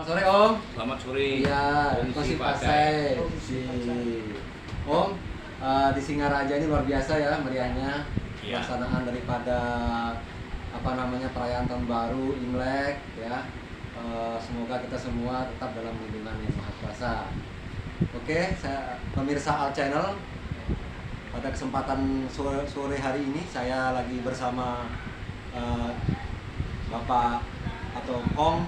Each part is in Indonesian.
Selamat sore Om. Selamat sore. Iya, masih Pasai. Si Om di Singaraja ini luar biasa ya meriahnya Iya. pelaksanaan daripada perayaan tahun baru Imlek ya. Semoga kita semua tetap dalam lindungan Yang Maha Kuasa. Oke, saya pemirsa Al Channel. Pada kesempatan sore hari ini saya lagi bersama Bapak atau Kong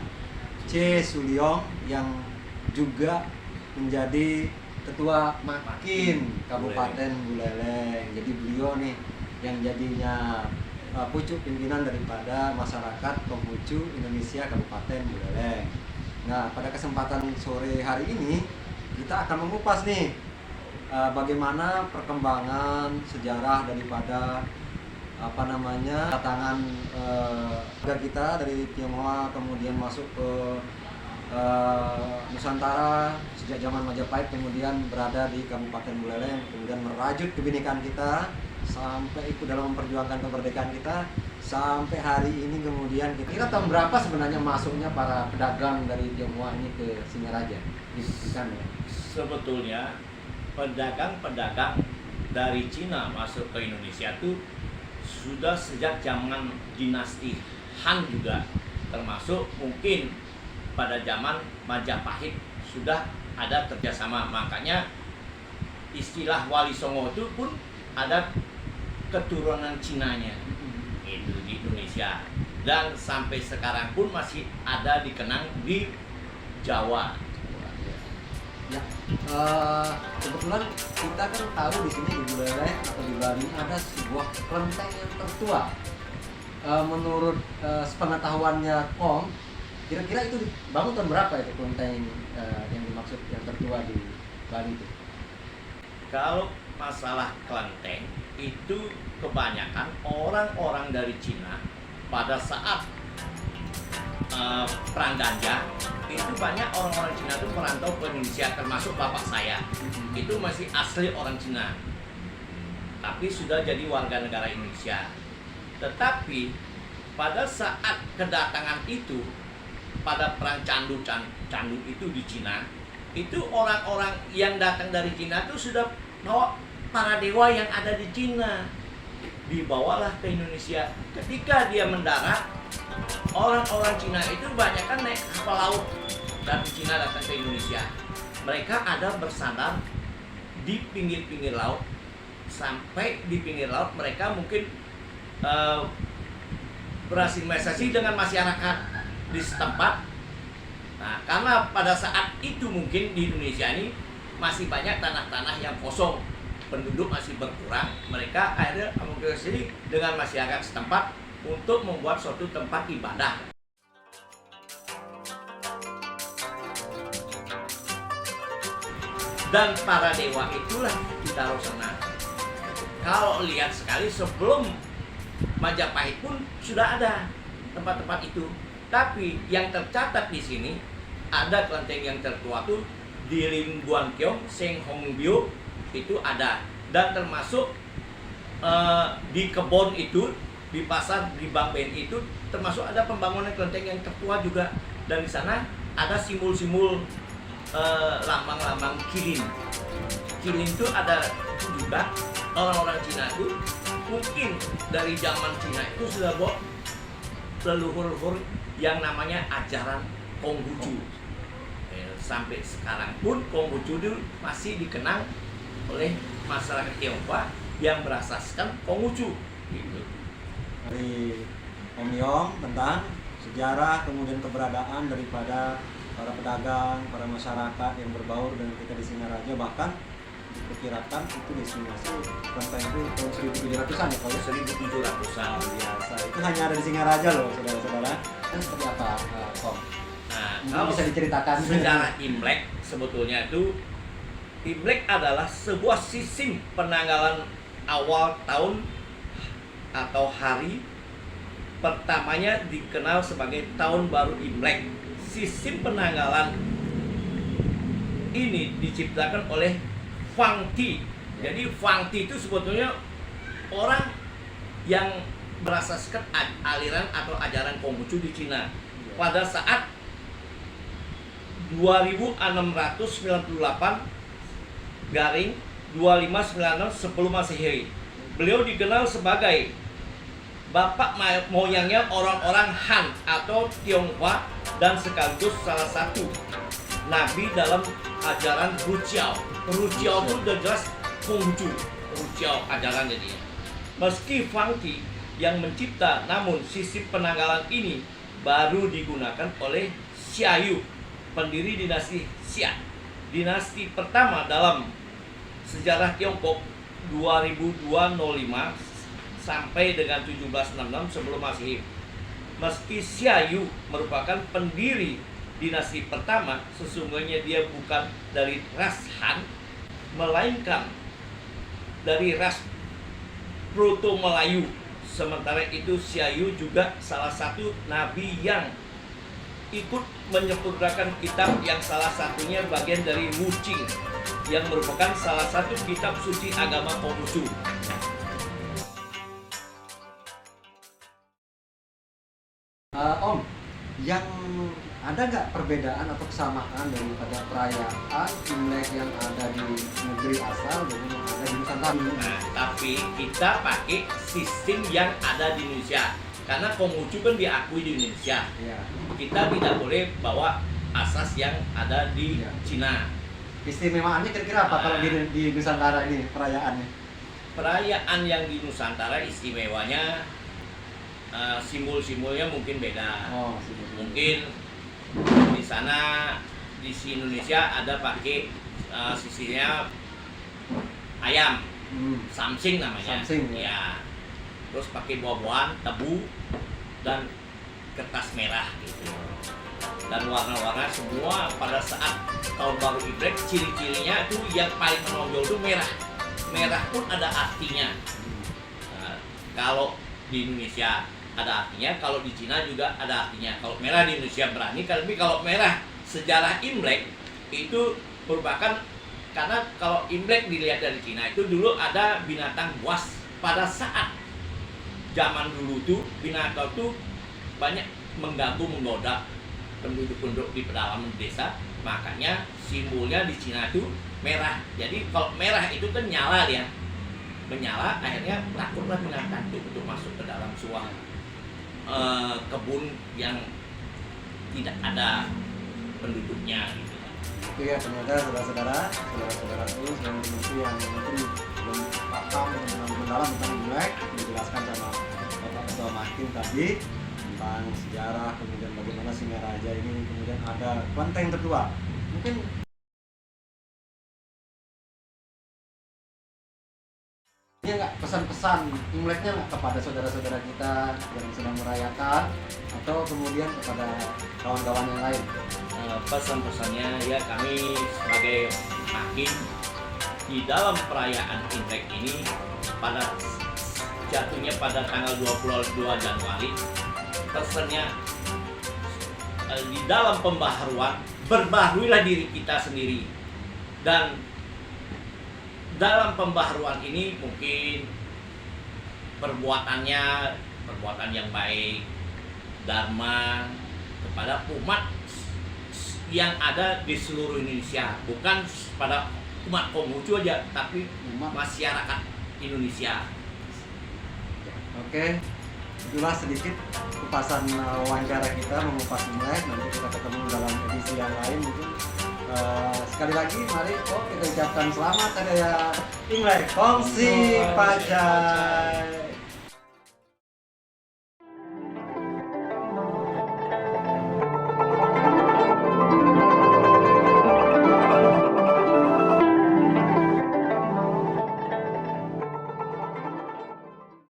C. Suliong yang juga menjadi Ketua Makin Kabupaten Buleleng. Jadi beliau nih yang jadinya pucuk pimpinan daripada masyarakat Konghucu Indonesia Kabupaten Buleleng. Nah, pada kesempatan sore hari ini kita akan mengupas nih bagaimana perkembangan sejarah daripada datangan kita dari Tionghoa kemudian masuk ke Nusantara sejak zaman Majapahit, kemudian berada di Kabupaten Buleleng, kemudian merajut kebinekaan kita sampai ikut dalam memperjuangkan kemerdekaan kita sampai hari ini. Kemudian kita tahun berapa sebenarnya masuknya para pedagang dari Tionghoa ini ke Singaraja? Disebutkan ya. Sebetulnya pedagang-pedagang dari Cina masuk ke Indonesia itu sudah sejak zaman dinasti Han juga, termasuk mungkin pada zaman Majapahit sudah ada kerjasama. Makanya istilah Wali Songo itu pun ada keturunan Cinanya itu di Indonesia, dan sampai sekarang pun masih ada dikenang di Jawa. Ya, kebetulan kita kan tahu di sini di Buleleng atau di Bali ada sebuah kelenteng yang tertua. Menurut sepengetahuannya Kong, kira-kira itu dibangun tahun berapa itu kelenteng yang dimaksud yang tertua di Bali itu? Kalau masalah kelenteng itu kebanyakan orang-orang dari Cina pada saat Perang Ganja itu banyak orang-orang Cina itu merantau ke Indonesia, termasuk bapak saya itu masih asli orang Cina tapi sudah jadi warga negara Indonesia. Tetapi pada saat kedatangan itu pada perang Candu itu di Cina, itu orang-orang yang datang dari Cina itu sudah bawa para dewa yang ada di Cina, dibawalah ke Indonesia. Ketika dia mendarat, orang-orang Cina itu banyak kan naik kapal laut dari Cina datang ke Indonesia. Mereka ada bersandar di pinggir-pinggir laut. Sampai di pinggir laut mereka mungkin berassimilasi dengan masyarakat di setempat. Nah, karena pada saat itu mungkin di Indonesia ini masih banyak tanah-tanah yang kosong, penduduk masih berkurang. Mereka akhirnya berkomunikasi dengan masyarakat setempat untuk membuat suatu tempat ibadah. Dan para dewa itulah ditaruh sana. Kalau lihat sekali sebelum Majapahit pun sudah ada tempat-tempat itu. Tapi yang tercatat di sini ada kelenteng yang tertua tuh di Lim Guan Kiong, Seng Hong Bio itu ada, dan termasuk di kebon itu, di pasar di Bangben itu termasuk ada pembangunan kelenteng yang tertua juga, dan di sana ada simbol-simbol lambang-lambang kilin. Kilin itu ada juga. Orang-orang Cina itu mungkin dari zaman Cina itu sudah bawa leluhur-leluhur yang namanya ajaran Konghucu. Sampai sekarang pun Konghucu itu masih dikenang oleh masyarakat Tionghoa yang berasaskan Konghucu. Gitu. Dari Om Yong tentang sejarah kemudian keberadaan daripada para pedagang, para masyarakat yang berbaur dengan kita di Singaraja, bahkan diperkirakan itu destinasi kelenteng itu tahun 1700-an ya, kalau 1700-an. biasa. Itu hanya ada di Singaraja loh, saudara-saudara. Kan seperti apa, Kong? Nah, Mungkin kalau bisa diceritakan sejarah Imlek sebetulnya itu Imlek adalah sebuah sistem penanggalan awal tahun atau hari pertamanya dikenal sebagai tahun baru Imlek. Sistem penanggalan ini diciptakan oleh Fang Ti. Jadi Fang Ti itu sebetulnya orang yang berasaskan aliran atau ajaran Konghucu di Cina. Pada saat 2698-2596 sebelum Masehi. Beliau dikenal sebagai bapak moyangnya orang-orang Han atau Tionghoa dan sekaligus salah satu nabi dalam ajaran Rujiao. Rujiao itu udah jelas Konghucu, Rujiao ajarannya dia. Meski Fangqi yang mencipta, namun sistem penanggalan ini baru digunakan oleh Xia Yu, pendiri dinasti Xia. Dinasti pertama dalam sejarah Tiongkok 2205 sampai dengan 1766 sebelum Masehi. Meski Xia Yu merupakan pendiri dinasti pertama, sesungguhnya dia bukan dari ras Han, melainkan dari ras Proto Melayu. Sementara itu Xia Yu juga salah satu nabi yang ikut menyempurnakan kitab yang salah satunya bagian dari Wuqing, yang merupakan salah satu kitab suci agama Konghucu. Om, yang ada nggak perbedaan atau kesamaan daripada perayaan Imlek yang ada di negeri asal dengan yang ada di Nusantara? Nah, tapi kita pakai sistem yang ada di Indonesia. Karena Konghucu kan diakui di Indonesia. Ya. Kita tidak boleh bawa asas yang ada di Ya. Cina. Istimewaannya kira-kira apa kalau di Nusantara ini perayaannya? Perayaan yang di Nusantara istimewanya simbol-simbolnya mungkin beda. Oh, Mungkin di sana di Indonesia ada pakai sisinya ayam, samsing namanya. Samsing, ya. Terus pakai buah-buahan, tebu dan kertas merah gitu. Dan warna-warna semua pada saat tahun baru Imlek, ciri-cirinya itu yang paling menonjol itu merah. Merah pun ada artinya. Nah, kalau di Indonesia ada artinya, kalau di Cina juga ada artinya. Kalau merah di Indonesia berani, tapi kalau merah sejarah Imlek itu merupakan, karena kalau Imlek dilihat dari Cina itu dulu ada binatang buas. Pada saat zaman dulu tuh binatang tuh banyak mengganggu, menggoda penduduk-penduduk di pedalaman desa, makanya simbolnya di Cina itu merah. Jadi kalau merah itu kan nyala dia, menyala, akhirnya takutlah binatang itu untuk masuk ke dalam sebuah kebun yang tidak ada penduduknya gitu. Oke ya, ternyata saudara-saudaraku yang mungkin belum paham tentang mendalam tentang Imlek, dijelaskan sama Bapak Ketua Makin tadi tentang sejarah, kemudian bagaimana Singaraja ini kemudian ada kelenteng tertua. Mungkin ini nggak pesan-pesan Imleknya nggak kepada saudara-saudara kita yang sedang merayakan atau kemudian kepada kawan-kawan yang lain? Pesan-pesannya ya, kami sebagai Makin di dalam perayaan Imlek ini pada jatuhnya pada tanggal 22 Januari, pesannya di dalam pembaharuan, berbaharuilah diri kita sendiri. Dan dalam pembaharuan ini mungkin perbuatan yang baik, dharma kepada umat yang ada di seluruh Indonesia, bukan pada umat Konghucu aja, tapi Umat. masyarakat Indonesia. Oke, itulah sedikit kupasan wawancara kita mengupas Imlek. Nanti kita ketemu dalam edisi yang lain mungkin. Sekali lagi, mari kita ucapkan selamat hari raya Imlek. Kongsi Pajai.